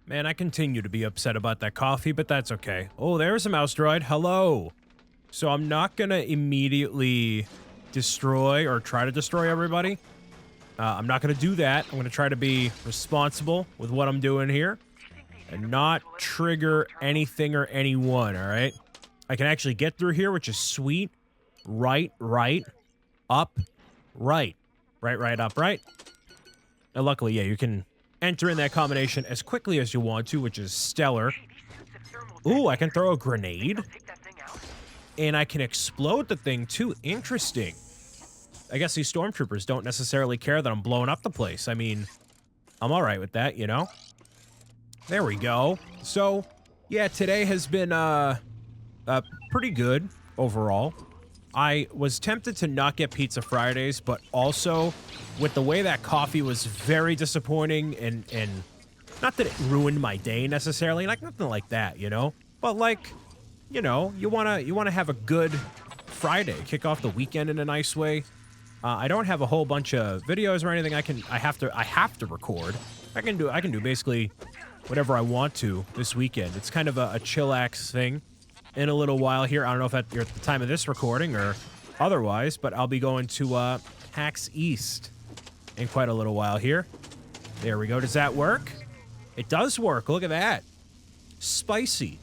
Man, I continue to be upset about that coffee, but that's okay. Oh, there's a mouse droid. Hello. So I'm not gonna immediately destroy or try to destroy everybody. I'm not gonna do that. I'm gonna try to be responsible with what I'm doing here and not trigger anything or anyone, all right? I can actually get through here, which is sweet. Right, up, right. Right, up, right. And luckily, yeah, you can enter in that combination as quickly as you want to, which is stellar. Ooh, I can throw a grenade. And I can explode the thing, too. Interesting. I guess these stormtroopers don't necessarily care that I'm blowing up the place. I mean, I'm all right with that, you know? There we go. So, yeah, today has been pretty good overall. I was tempted to not get Pizza Fridays, but also with the way that coffee was very disappointing and not that it ruined my day necessarily, like nothing like that, you know? But like, you know, you wanna have a good Friday, kick off the weekend in a nice way. I don't have a whole bunch of videos or anything I have to record. I can do basically whatever I want to this weekend. It's kind of a chillax thing. In a little while here, I don't know if you're at the time of this recording or otherwise, but I'll be going to PAX East in quite a little while here. There we go. Does that work? It does work. Look at that. Spicy.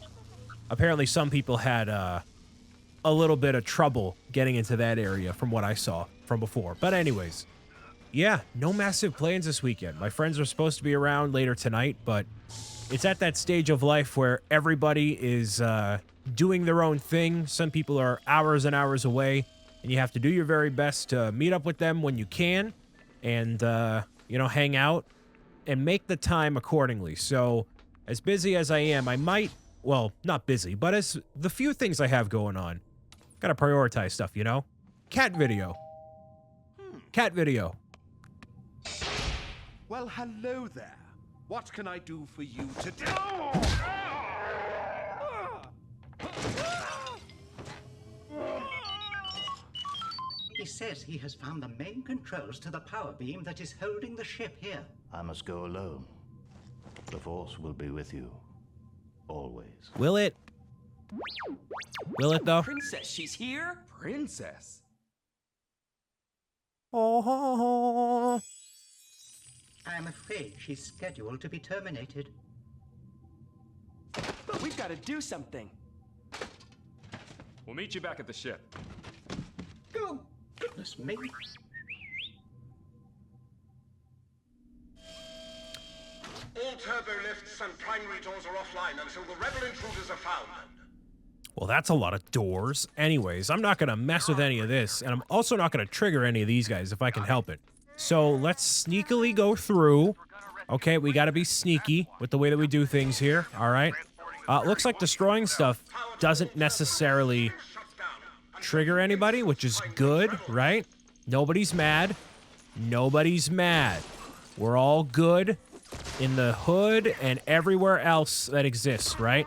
Apparently some people had a little bit of trouble getting into that area from what I saw from before. But anyways, yeah, no massive plans this weekend. My friends are supposed to be around later tonight, but it's at that stage of life where everybody is doing their own thing. Some people are hours and hours away, and you have to do your very best to meet up with them when you can and, you know, hang out and make the time accordingly. So, as busy as I am, I might, well, not busy, but as the few things I have going on, gotta prioritize stuff, you know? Cat video. Cat video. Well, hello there. What can I do for you today? He says he has found the main controls to the power beam that is holding the ship here. I must go alone. The Force will be with you. Always. Will it? Will it, though? Princess, she's here? Princess? Oh. I'm afraid she's scheduled to be terminated. But we've got to do something. We'll meet you back at the ship. Oh, goodness me. All turbo lifts and primary doors are offline until the rebel intruders are found. Well, that's a lot of doors. Anyways, I'm not going to mess with any of this, and I'm also not going to trigger any of these guys if I can help it. So let's sneakily go through. Okay, we got to be sneaky with the way that we do things here. All right. Looks like destroying stuff doesn't necessarily trigger anybody, which is good, right? Nobody's mad. Nobody's mad. We're all good in the hood and everywhere else that exists, right?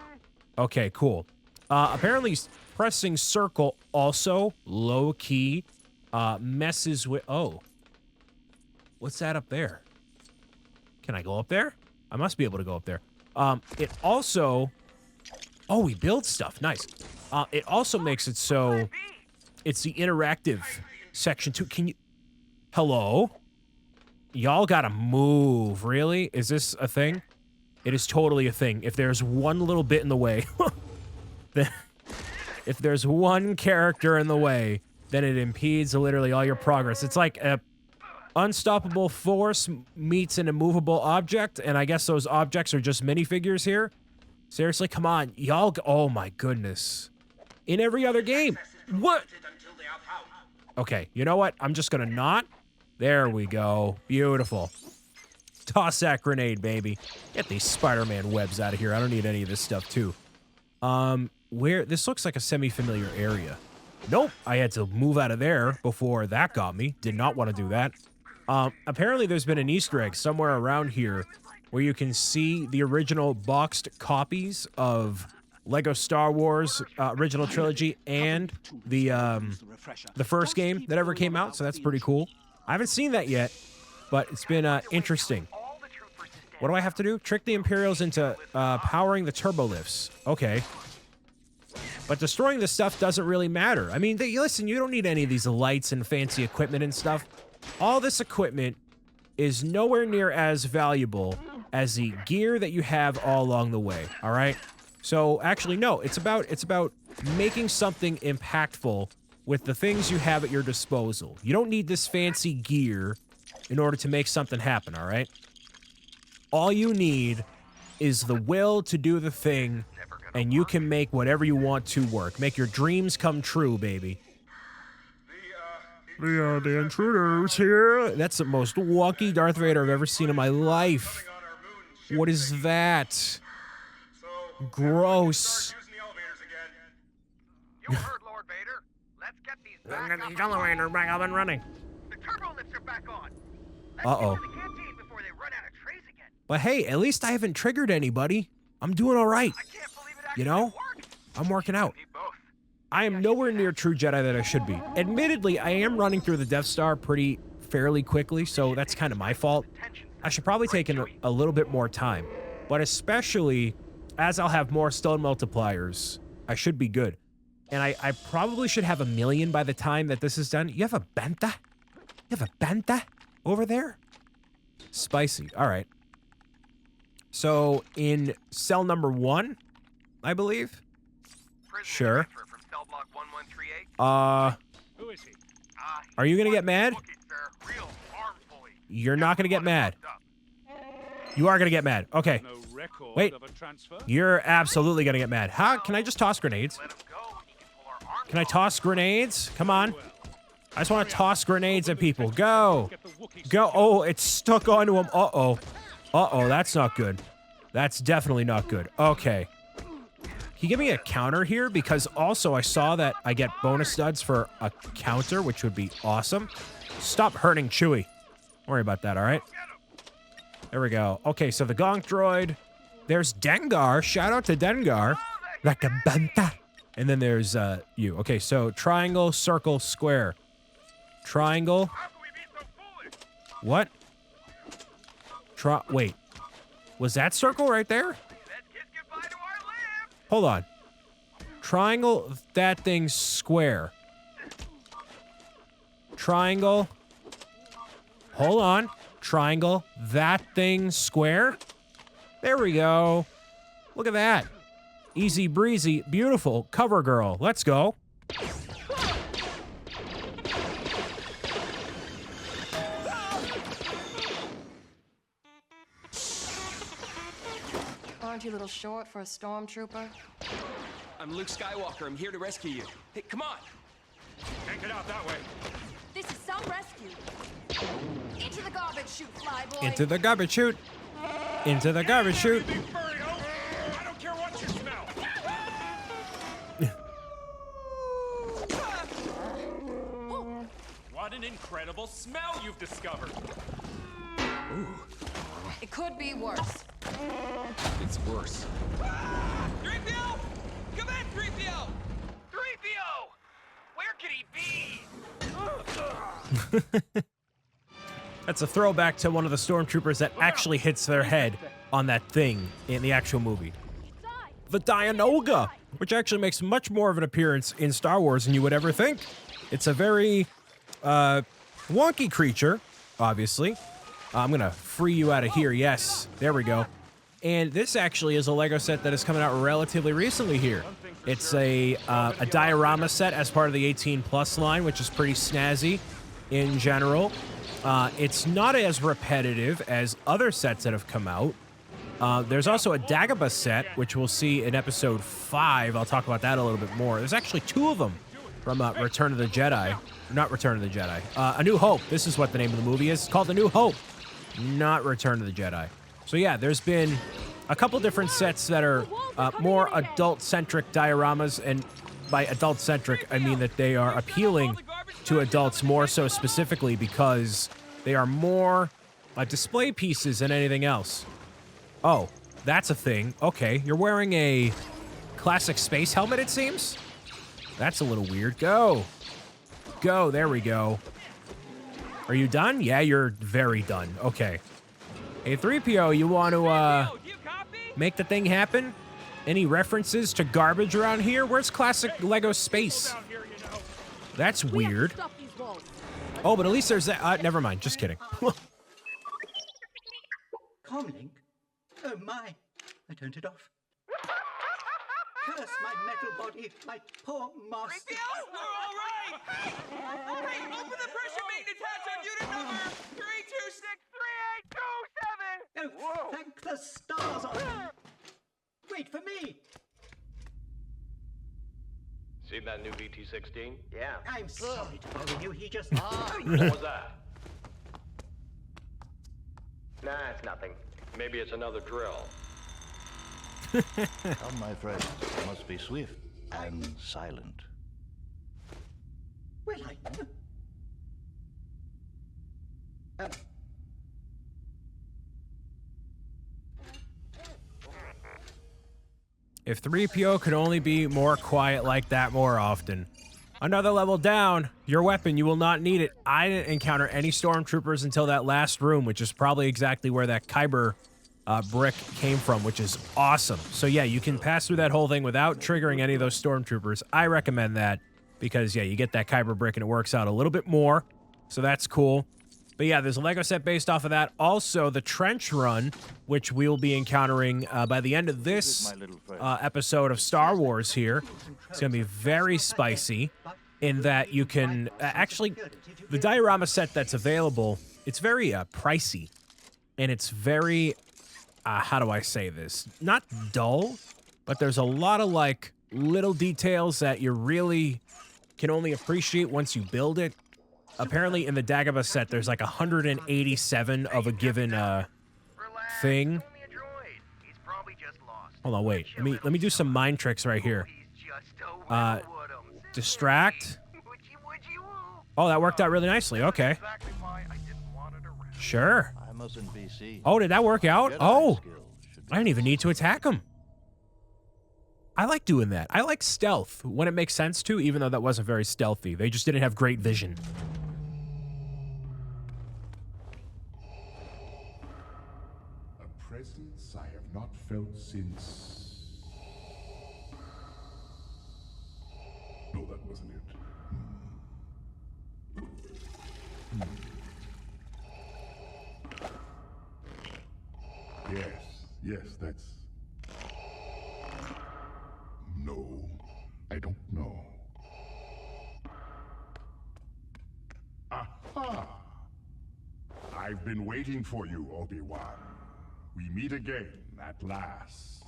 Okay, cool. Apparently pressing circle also low-key messes with... Oh. What's that up there? Can I go up there? I must be able to go up there. It also... Oh, we build stuff. Nice. It also makes it so it's the interactive section too. Can you... Hello? Y'all gotta move. Really? Is this a thing? It is totally a thing. If there's one little bit in the way... if there's one character in the way, then it impedes literally all your progress. It's like a unstoppable force meets an immovable object, and I guess those objects are just minifigures here. Seriously, come on. Y'all... Oh my goodness. In every other game. What? Okay, you know what? I'm just gonna not. There we go. Beautiful. Toss that grenade, baby. Get these Spider-Man webs out of here. I don't need any of this stuff, too. Where... This looks like a semi-familiar area. Nope. I had to move out of there before that got me. Did not want to do that. Apparently there's been an Easter egg somewhere around here where you can see the original boxed copies of Lego Star Wars original trilogy and the first game that ever came out, so that's pretty cool. I haven't seen that yet, but it's been interesting. What do I have to do? Trick the Imperials into powering the turbo lifts. Okay. But destroying this stuff doesn't really matter. I mean, listen, you don't need any of these lights and fancy equipment and stuff. All this equipment is nowhere near as valuable as the gear that you have all along the way, all right? So, actually, no, it's about making something impactful with the things you have at your disposal. You don't need this fancy gear in order to make something happen, all right? All you need is the will to do the thing, and you can make whatever you want to work. Make your dreams come true, baby. The intruder's here. That's the most wonky Darth Vader I've ever seen in my life. What is that? Gross. You heard Lord Vader. Let's get these back up. The elevator back up and running. The turbo lifts are back on. Uh-oh. Let's get to the canteen before they run out of trays again. But hey, at least I haven't triggered anybody. I'm doing all right. I can't believe it actually You know? worked. I'm working out. Need both. I am nowhere near true Jedi that I should be. Admittedly, I am running through the Death Star fairly quickly, so that's kind of my fault. I should probably take a little bit more time. But especially, as I'll have more stone multipliers, I should be good. And I probably should have 1 million by the time that this is done. You have a banta? You have a banta over there? Spicy. All right. So, in cell number 1, I believe? Sure. From cell block 1138. Who is he? Are you gonna get mad? Looking, sir. Real armfully. You're not gonna get mad. You are gonna get mad. Okay. No record Wait. of a transfer? You're absolutely gonna get mad. How? Can I just toss grenades? Let him go. He can pull our arms Can I off. toss grenades? Come on. I just want to toss grenades at people. Go. Get the Wookiee Go. Oh, it's stuck onto him. Uh-oh. Uh-oh, that's not good. That's definitely not good. Okay. Can you give me a counter here? Because also I saw that I get bonus studs for a counter, which would be awesome. Stop hurting Chewie. Don't worry about that, all right? There we go. Okay, so the Gonk droid. There's Dengar. Shout out to Dengar. Rakabanta. And then there's you. Okay, so triangle, circle, square. Triangle. What? Wait. Was that circle right there? Let's kiss goodbye to our lamb. Hold on. Triangle, that thing's square. Triangle. Hold on. Triangle, that thing's square. There we go. Look at that. Easy breezy, beautiful. Cover girl. Let's go. Aren't you a little short for a stormtrooper? I'm Luke Skywalker. I'm here to rescue you. Hey, come on. Can't get out that way. This is some rescue. Into the garbage chute, flyboy. Into the garbage chute. Into the garbage chute. Big furry oaf. I don't care what you smell. What an incredible smell you've discovered. It could be worse. It's worse. 3PO! Come in, 3PO! 3PO! Where could he be? That's a throwback to one of the stormtroopers that actually hits their head on that thing in the actual movie. The Dianoga, which actually makes much more of an appearance in Star Wars than you would ever think. It's a very wonky creature, obviously. I'm gonna free you out of here. Yes, there we go. And this actually is a Lego set that is coming out relatively recently here. It's a diorama set as part of the 18+ line, which is pretty snazzy in general. It's not as repetitive as other sets that have come out. There's also a Dagobah set, which we'll see in episode 5. I'll talk about that a little bit more. There's actually 2 of them from Return of the Jedi. Not Return of the Jedi. A New Hope. This is what the name of the movie is. It's called A New Hope, not Return of the Jedi. So yeah, there's been a couple different sets that are more adult-centric dioramas, and by adult-centric, I mean that they are appealing to adults more so specifically because they are more display pieces than anything else. Oh, that's a thing. Okay, you're wearing a classic space helmet, it seems? That's a little weird. Go. Go, there we go. Are you done? Yeah, you're very done. Okay. Hey, 3PO, you want to, Do you copy? make the thing happen? Any references to garbage around here? Where's classic Lego space? Down here, you know. That's We have to weird. stop these walls. Oh, but at least there's that. Never mind. Just kidding. Comlink? Oh my! I turned it off. Curse my metal body, my poor master. We're all right! Hey, open the pressure maintenance hatch on unit number 3263827! Oh, thank the stars on me. Wait for me. Seen that new VT-16? Yeah. I'm sorry to bother you. He just. What was that? Nah, it's nothing. Maybe it's another drill. Come, my friend. You must be swift and silent. Well, I know. If 3PO could only be more quiet like that more often. Another level down. Your weapon, you will not need it. I didn't encounter any stormtroopers until that last room, which is probably exactly where that Kyber brick came from, which is awesome. So yeah, you can pass through that whole thing without triggering any of those stormtroopers. I recommend that because, yeah, you get that Kyber brick and it works out a little bit more. So that's cool. But yeah, there's a Lego set based off of that. Also, the trench run, which we will be encountering by the end of this episode of Star Wars here. It's going to be very spicy in that you can... actually, the diorama set that's available, it's very pricey. And it's very... how do I say this? Not dull, but there's a lot of, like, little details that you really can only appreciate once you build it. Apparently, in the Dagobah set, there's like 187 of a given thing. Hold on, wait. Let me do some mind tricks right here. Distract. Oh, that worked out really nicely. Okay. Sure. I mustn't be seen. Oh, did that work out? Oh, I didn't even need to attack him. I like doing that. I like stealth when it makes sense to, even though that wasn't very stealthy. They just didn't have great vision. A presence I have not felt since... No, that wasn't it. Yes, that's... No, I don't know. Aha! I've been waiting for you, Obi-Wan. We meet again, at last.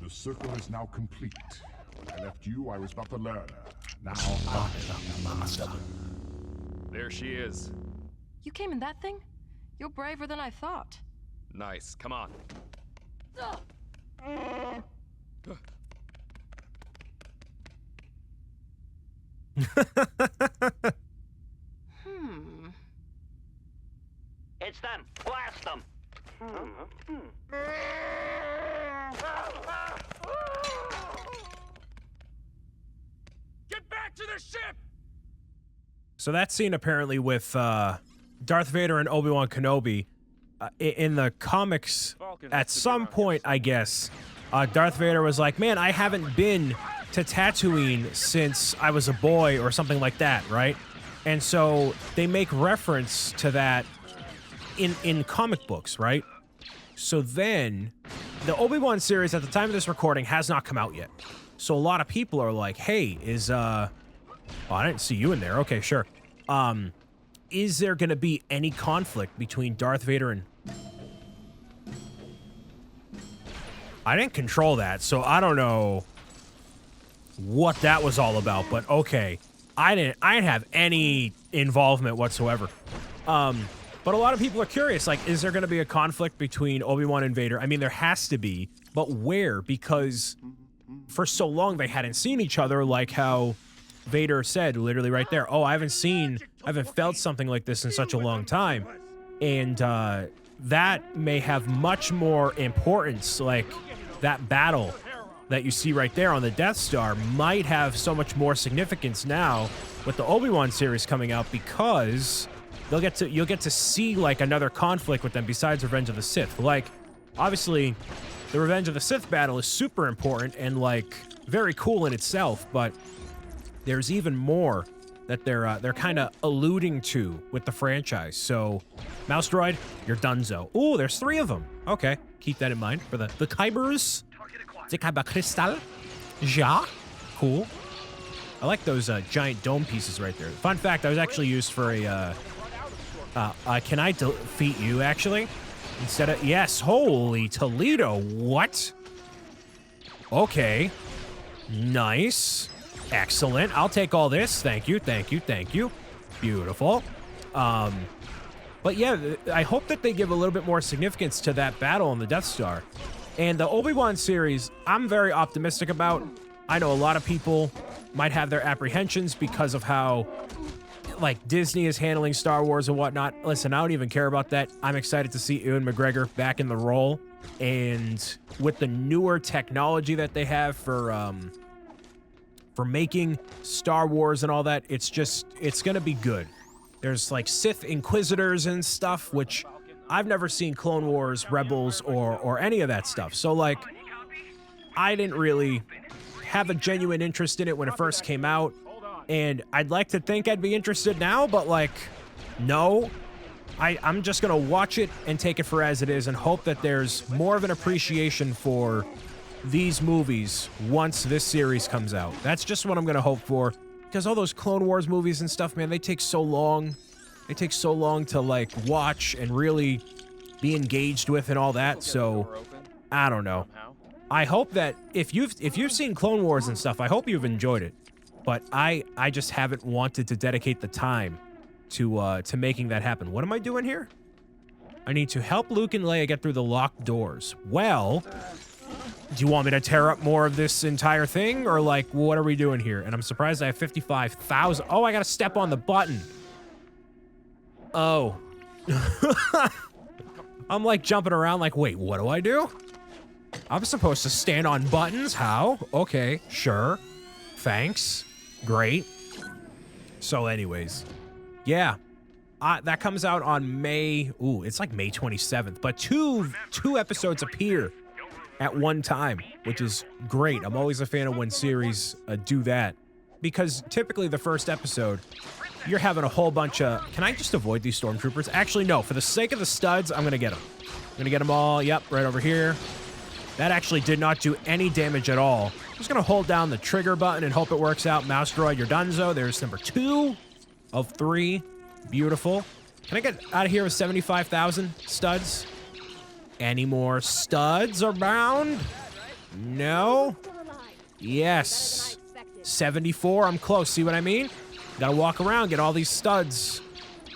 The circle is now complete. When I left you, I was but the learner. Now I am the master. There she is. You came in that thing? You're braver than I thought. Nice. Come on. It's them. Blast them. Get back to the ship! So that scene apparently with Darth Vader and Obi-Wan Kenobi, in the comics, at some point, I guess, Darth Vader was like, man, I haven't been to Tatooine since I was a boy or something like that, right? And so they make reference to that in comic books, right? So then, the Obi-Wan series at the time of this recording has not come out yet. So a lot of people are like, hey, is, oh, I didn't see you in there. Okay, sure. Is there gonna be any conflict between Darth Vader and... I didn't control that, so I don't know what that was all about, but okay. I didn't have any involvement whatsoever. But a lot of people are curious, like, is there gonna be a conflict between Obi-Wan and Vader? I mean, there has to be, but where? Because for so long they hadn't seen each other, like how Vader said literally right there, oh, I haven't felt something like this in such a long time. And that may have much more importance, like that battle that you see right there on the Death Star might have so much more significance now with the Obi-Wan series coming out because you'll get to see like another conflict with them besides Revenge of the Sith. Like, obviously, the Revenge of the Sith battle is super important and like very cool in itself, but there's even more that they're kind of alluding to with the franchise. So, Mouse Droid, you're donezo. Ooh, there's 3 of them. Okay, keep that in mind for the Kybers. The Kyber Crystal. Ja. Cool. I like those giant dome pieces right there. Fun fact, I was actually used for a, can I defeat you, actually? Instead of, yes, holy Toledo, what? Okay. Nice. Excellent. I'll take all this. Thank you, thank you, thank you. Beautiful. But yeah, I hope that they give a little bit more significance to that battle on the Death Star. And the Obi-Wan series, I'm very optimistic about. I know a lot of people might have their apprehensions because of how, like, Disney is handling Star Wars and whatnot. Listen, I don't even care about that. I'm excited to see Ewan McGregor back in the role. And with the newer technology that they have for making Star Wars and all that, it's gonna be good. There's like Sith Inquisitors and stuff, which I've never seen Clone Wars, Rebels, or any of that stuff. So like, I didn't really have a genuine interest in it when it first came out, and I'd like to think I'd be interested now, but like, no. I'm just gonna watch it and take it for as it is and hope that there's more of an appreciation for these movies once this series comes out. That's just what I'm gonna hope for, because all those Clone Wars movies and stuff, man, they take so long. They take so long to like watch and really be engaged with and all that. So I don't know. I hope that if you've seen Clone Wars and stuff, I hope you've enjoyed it. But I just haven't wanted to dedicate the time to making that happen. What am I doing here? I need to help Luke and Leia get through the locked doors. Well, do you want me to tear up more of this entire thing, or like, what are we doing here? And I'm surprised I have 55,000. Oh, I gotta step on the button. Oh. I'm like jumping around like, wait, what do I do? I'm supposed to stand on buttons? How? Okay, sure. Thanks. Great. So anyways, yeah. That comes out on May, ooh, it's like May 27th, but two episodes appear at one time, which is great. I'm always a fan of when series do that, because typically the first episode, you're having a whole bunch of... Can I just avoid these stormtroopers? Actually, no. For the sake of the studs, I'm going to get them. I'm going to get them all. Yep, right over here. That actually did not do any damage at all. I'm just going to hold down the trigger button and hope it works out. Mouse Droid, you're donezo. There's number 2 of 3. Beautiful. Can I get out of here with 75,000 studs? Any more studs around? No? Yes. 74. I'm close. See what I mean? Gotta walk around, get all these studs.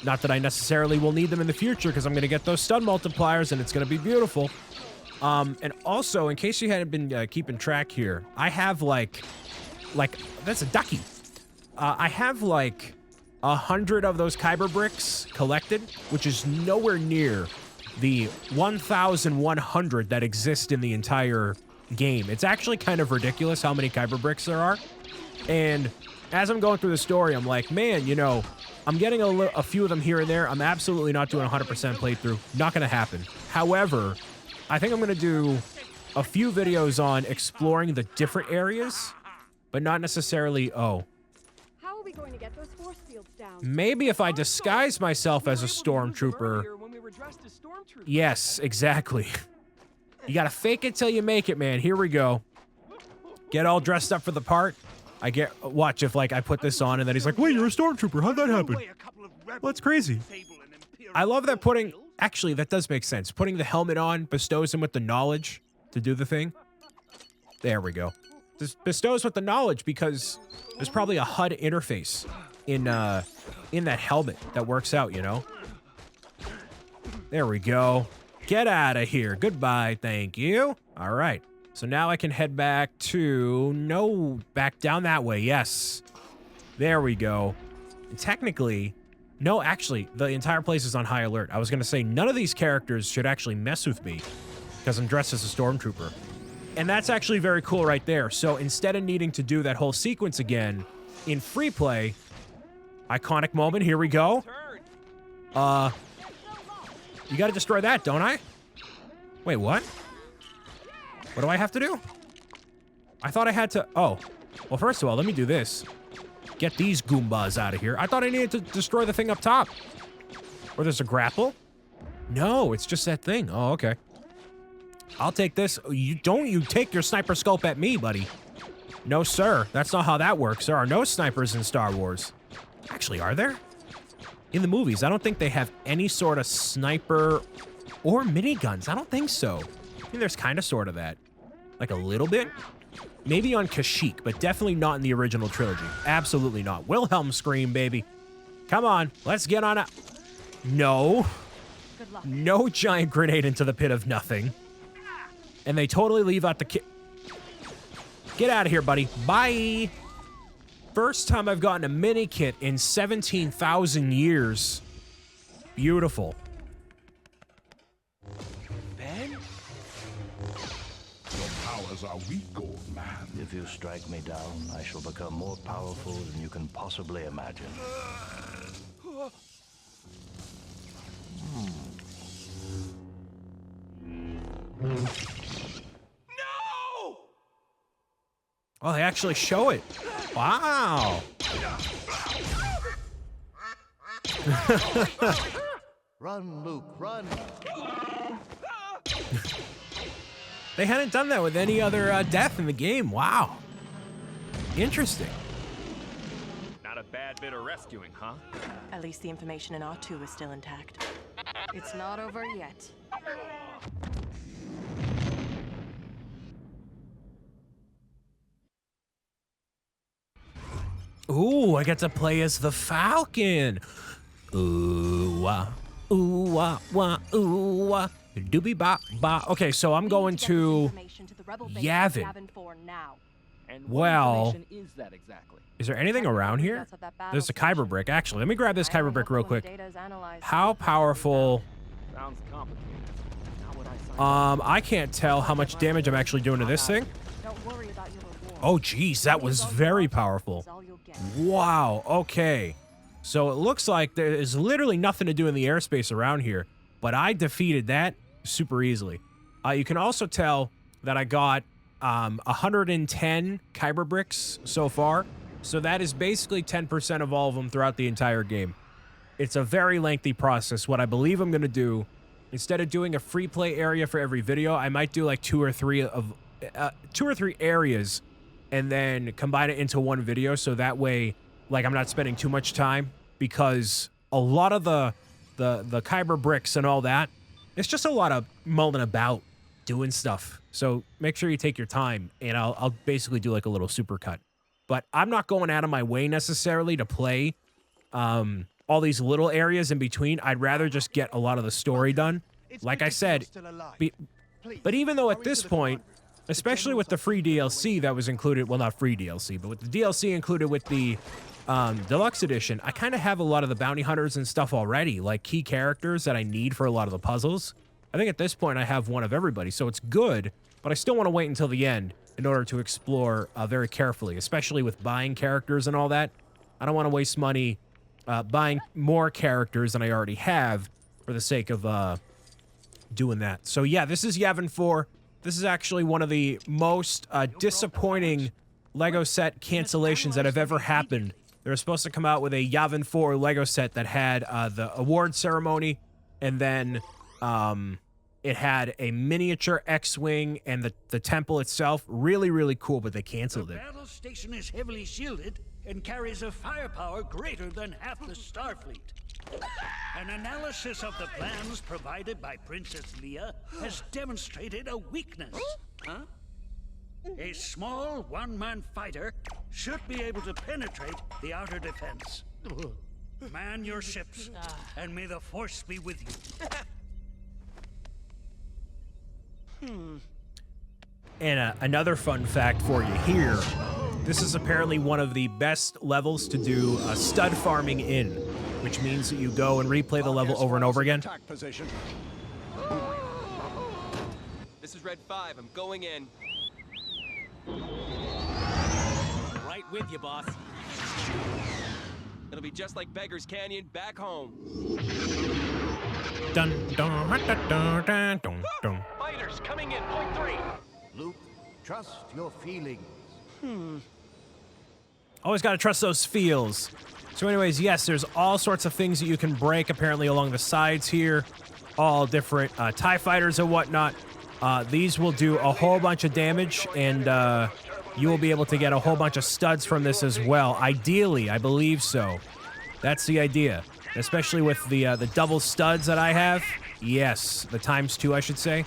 Not that I necessarily will need them in the future, because I'm gonna get those stud multipliers and it's gonna be beautiful. And also, in case you hadn't been keeping track here, I have like, that's a ducky. I have like 100 of those Kyber bricks collected, which is nowhere near the 1,100 that exist in the entire game. It's actually kind of ridiculous how many Kyber bricks there are. And as I'm going through the story, I'm like, man, you know, I'm getting a few of them here and there. I'm absolutely not doing 100% playthrough. Not going to happen. However, I think I'm going to do a few videos on exploring the different areas, but not necessarily, oh. How are we going to get those force fields down? Maybe if I disguise myself as a stormtrooper. Yes, exactly. You got to fake it till you make it, man. Here we go. Get all dressed up for the part. Watch if like I put this on and then he's like, wait, you're a stormtrooper. How'd that happen? Well, that's crazy. I love that actually, that does make sense. Putting the helmet on bestows him with the knowledge to do the thing. There we go. This bestows with the knowledge because there's probably a HUD interface in that helmet that works out, you know? There we go. Get out of here. Goodbye. Thank you. All right. So now I can head back back down that way. Yes. There we go. And technically, no, actually, the entire place is on high alert. I was going to say none of these characters should actually mess with me because I'm dressed as a stormtrooper. And that's actually very cool right there. So instead of needing to do that whole sequence again in free play, iconic moment, here we go. You gotta destroy that, don't I? Wait, what? What do I have to do? I thought I had to... Oh. Well, first of all, let me do this. Get these Goombas out of here. I thought I needed to destroy the thing up top. Or there's a grapple? No, it's just that thing. Oh, okay. I'll take this. You take your sniper scope at me, buddy. No, sir. That's not how that works. There are no snipers in Star Wars. Actually, are there? In the movies, I don't think they have any sort of sniper or miniguns. I don't think so. I think there's kind of sort of that. Like a little bit. Maybe on Kashyyyk, but definitely not in the original trilogy. Absolutely not. Wilhelm scream, baby. Come on, let's get on up. No. No giant grenade into the pit of nothing. And they totally leave out the kit. Get out of here, buddy. Bye. First time I've gotten a mini kit in 17,000 years. Beautiful. Ben? Your powers are weak, old man. If you strike me down, I shall become more powerful than you can possibly imagine. No! Oh, they actually show it. Wow. Run, Luke, run! They hadn't done that with any other death in the game. Wow. Interesting. Not a bad bit of rescuing, huh? At least the information in R2 is still intact. It's not over yet. Ooh, I get to play as the Falcon. Ooh, wah, ooh, wah, wah, ooh, wah. Doobie bop bop. Okay, so I'm going to Yavin. Well, is there anything around here? There's a Kyber brick. Actually, let me grab this Kyber brick real quick. How powerful? Sounds complicated. I can't tell how much damage I'm actually doing to this thing. Oh, geez, that was very powerful. Wow, okay. So it looks like there is literally nothing to do in the airspace around here, but I defeated that super easily. You can also tell that I got 110 Kyber bricks so far, so that is basically 10% of all of them throughout the entire game. It's a very lengthy process. What I believe I'm going to do, instead of doing a free play area for every video, I might do like two or three areas and then combine it into one video, so that way, like, I'm not spending too much time, because a lot of the Kyber bricks and all that, it's just a lot of mulling about doing stuff. So make sure you take your time, and I'll basically do like a little supercut. But I'm not going out of my way necessarily to play all these little areas in between. I'd rather just get a lot of the story done. Like I said, but even though at this point, especially with the free DLC that was included, well, not free DLC, but with the DLC included with the Deluxe Edition, I kind of have a lot of the bounty hunters and stuff already, like key characters that I need for a lot of the puzzles. I think at this point I have one of everybody, so it's good, but I still want to wait until the end in order to explore very carefully, especially with buying characters and all that. I don't want to waste money buying more characters than I already have for the sake of doing that. So yeah, this is Yavin 4. This is actually one of the most disappointing Lego set cancellations that have ever happened. They were supposed to come out with a Yavin 4 Lego set that had the award ceremony, and then it had a miniature X-Wing and the temple itself. Really, really cool, but they canceled it. The battle station is heavily shielded and carries a firepower greater than half the Starfleet. An analysis of the plans provided by Princess Leia has demonstrated a weakness. Huh? A small one-man fighter should be able to penetrate the outer defense. Man your ships, and may the Force be with you. And another fun fact for you here. This is apparently one of the best levels to do stud farming in, which means that you go and replay the level over and over again. This is Red 5. I'm going in. Right with you, boss. It'll be just like Beggar's Canyon back home. Dun, dun, dun, dun, dun, dun, dun. Fighters coming in, point 3. Luke, trust your feelings. Always got to trust those feels. So anyways, yes, there's all sorts of things that you can break apparently along the sides here. All different TIE fighters and whatnot. These will do a whole bunch of damage, and you will be able to get a whole bunch of studs from this as well. Ideally, I believe so. That's the idea. Especially with the double studs that I have. Yes, the ×2, I should say.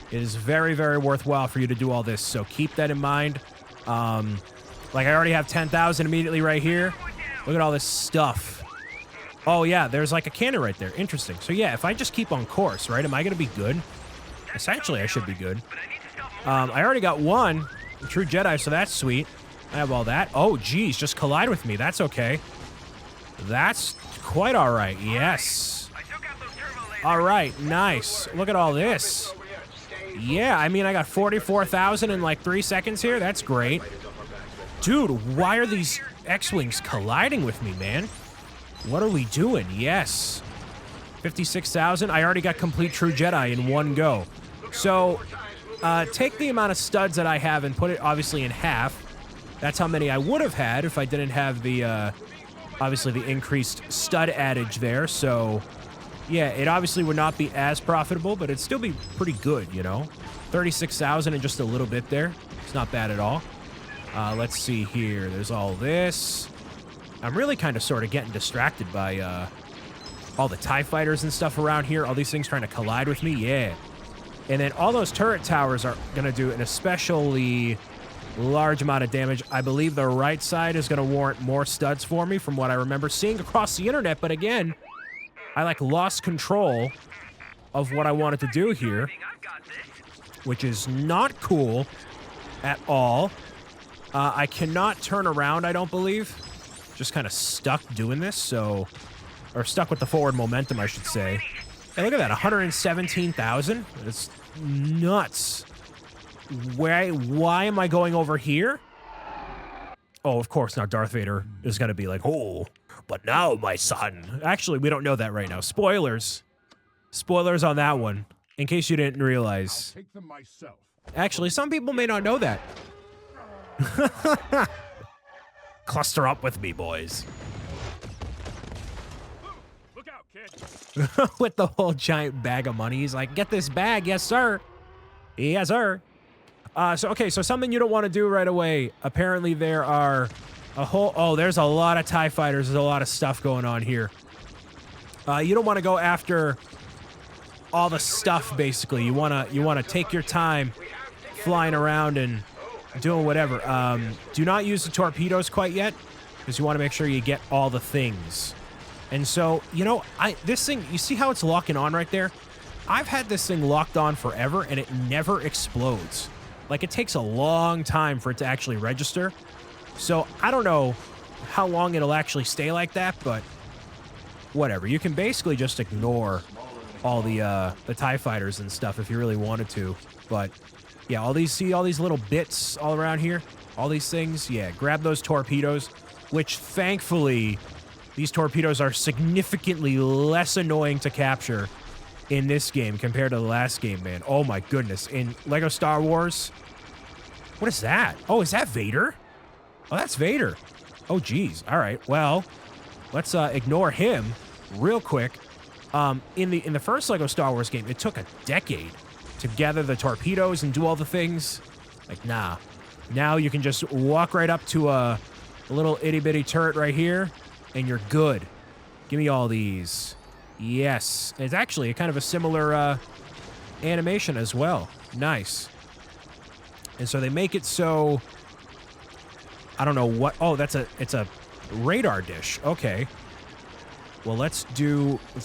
It is very, very worthwhile for you to do all this, so keep that in mind. Like, I already have 10,000 immediately right here. Look at all this stuff. Oh, yeah, there's like a cannon right there. Interesting. So, yeah, if I just keep on course, right, am I going to be good? Essentially, I should be good. I already got one true Jedi, so that's sweet. I have all that. Oh, geez, just collide with me. That's okay. That's quite all right. Yes. All right, nice. Look at all this. Yeah, I mean, I got 44,000 in like 3 seconds here. That's great. Dude, why are these X-Wings colliding with me, man? What are we doing? Yes. 56,000. I already got complete true Jedi in one go. So, take the amount of studs that I have and put it obviously in half. That's how many I would have had if I didn't have the, obviously the increased stud adage there. So, yeah, it obviously would not be as profitable, but it'd still be pretty good, you know? 36,000 and just a little bit there. It's not bad at all. Let's see here. There's all this. I'm really kind of sort of getting distracted by all the TIE fighters and stuff around here. All these things trying to collide with me. Yeah. And then all those turret towers are going to do an especially large amount of damage. I believe the right side is going to warrant more studs for me from what I remember seeing across the internet. But again, I like lost control of what I wanted to do here, which is not cool at all. I cannot turn around, I don't believe. Just kind of stuck doing this, so... Or stuck with the forward momentum, I should say. Hey, look at that, 117,000? It's nuts. Why am I going over here? Oh, of course, now Darth Vader is going to be like, oh, but now, my son. Actually, we don't know that right now. Spoilers. Spoilers on that one, in case you didn't realize. Take them myself. Actually, some people may not know that. Cluster up with me, boys. Look out, kid. With the whole giant bag of money. He's like, get this bag. Yes, sir. Yes, sir. Okay, so something you don't want to do right away. Apparently there are a whole... Oh, there's a lot of TIE fighters. There's a lot of stuff going on here. You don't want to go after all the stuff, basically. You want to take your time flying around and doing whatever. Do not use the torpedoes quite yet, because you want to make sure you get all the things. And so, you know, this thing, you see how it's locking on right there? I've had this thing locked on forever, and it never explodes. Like, it takes a long time for it to actually register. So, I don't know how long it'll actually stay like that, but whatever. You can basically just ignore all the TIE fighters and stuff if you really wanted to. But, yeah, see all these little bits all around here? All these things? Yeah, grab those torpedoes, which, thankfully, these torpedoes are significantly less annoying to capture in this game compared to the last game, man. Oh, my goodness. In Lego Star Wars... What is that? Oh, is that Vader? Oh, that's Vader. Oh, geez. All right. Well, let's ignore him real quick. In the first Lego Star Wars game, it took a decade to gather the torpedoes and do all the things. Like, nah. Now you can just walk right up to a little itty-bitty turret right here, and you're good. Give me all these. Yes. It's actually a kind of a similar animation as well. Nice. And so they make it so... I don't know what... Oh, it's a radar dish. Okay. Well, let's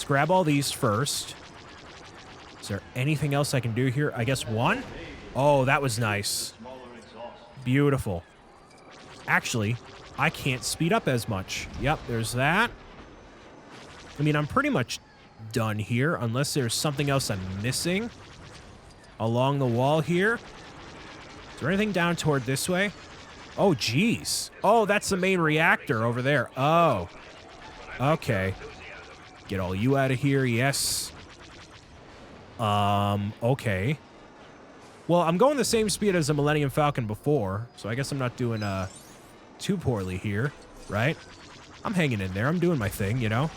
grab all these first. Is there anything else I can do here? I guess one? Oh, that was nice. Beautiful. Actually, I can't speed up as much. Yep, there's that. I mean, I'm pretty much done here, unless there's something else I'm missing along the wall here. Is there anything down toward this way? Oh, geez. Oh, that's the main reactor over there. Oh. Okay. Get all you out of here, yes. Okay. Well, I'm going the same speed as the Millennium Falcon before, so I guess I'm not doing, too poorly here, right? I'm hanging in there. I'm doing my thing, you know?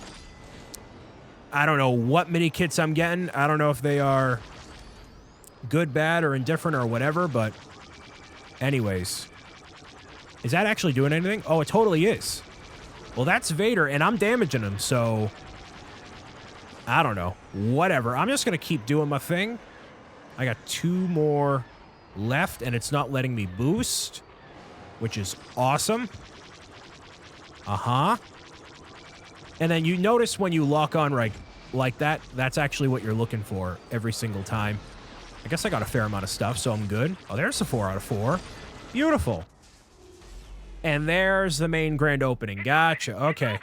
I don't know what mini kits I'm getting. I don't know if they are good, bad, or indifferent or whatever, but anyways. Is that actually doing anything? Oh, it totally is. Well, that's Vader, and I'm damaging him, so I don't know. Whatever. I'm just going to keep doing my thing. I got 2 more left, and it's not letting me boost, which is awesome. Uh-huh. And then you notice when you lock on right like that, that's actually what you're looking for every single time. I guess I got a fair amount of stuff, so I'm good. Oh, there's a 4 out of 4. Beautiful. And there's the main grand opening. Gotcha. Okay.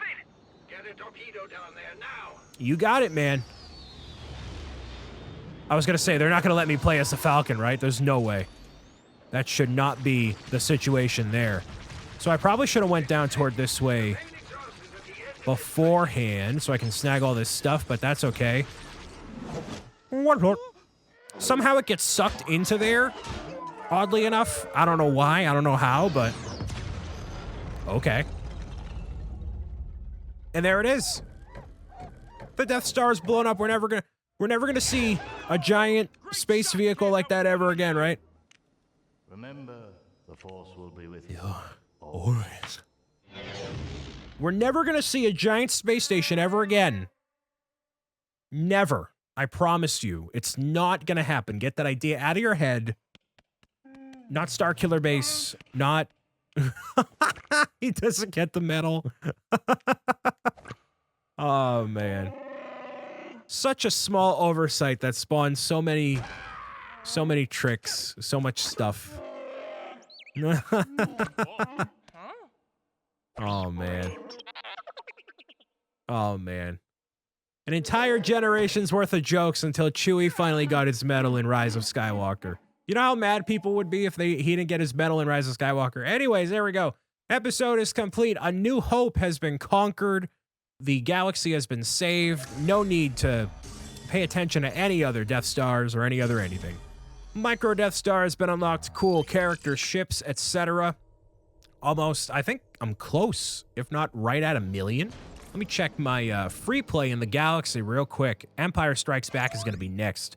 Get a torpedo down there now. You got it, man. I was going to say, they're not going to let me play as the Falcon, right? There's no way. That should not be the situation there. So I probably should have went down toward this way beforehand so I can snag all this stuff, but that's okay. Somehow it gets sucked into there, oddly enough. I don't know why. I don't know how, but okay. And there it is. The Death Star is blown up. We're never gonna see a giant space vehicle like that ever again, right? Remember, the Force will be with you. Always. We're never gonna see a giant space station ever again. Never. I promise you. It's not gonna happen. Get that idea out of your head. Not Starkiller Base. Not... He doesn't get the medal. Oh, man. Such a small oversight that spawns so many tricks, so much stuff. Oh, man. Oh, man. An entire generation's worth of jokes until Chewie finally got his medal in Rise of Skywalker. You know how mad people would be if he didn't get his medal in Rise of Skywalker? Anyways, there we go. Episode is complete. A New Hope has been conquered. The galaxy has been saved. No need to pay attention to any other Death Stars or any other anything. Micro Death Star has been unlocked. Cool characters, ships, etc. Almost, I think I'm close, if not right at 1 million. Let me check my free play in the galaxy real quick. Empire Strikes Back is going to be next.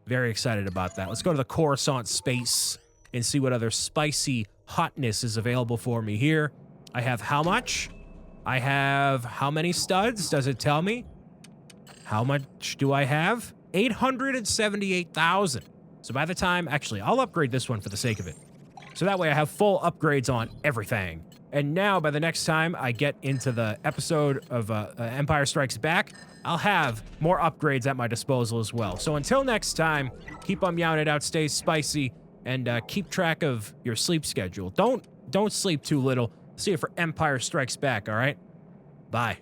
Very excited about that. Let's go to the Coruscant space and see what other spicy hotness is available for me here. I have how much? I have how many studs? Does it tell me? How much do I have? 878,000. So by the time, actually, I'll upgrade this one for the sake of it. So that way I have full upgrades on everything. And now, by the next time I get into the episode of Empire Strikes Back, I'll have more upgrades at my disposal as well. So until next time, keep on meowing it out, stay spicy, and keep track of your sleep schedule. Don't sleep too little. See you for Empire Strikes Back, all right? Bye.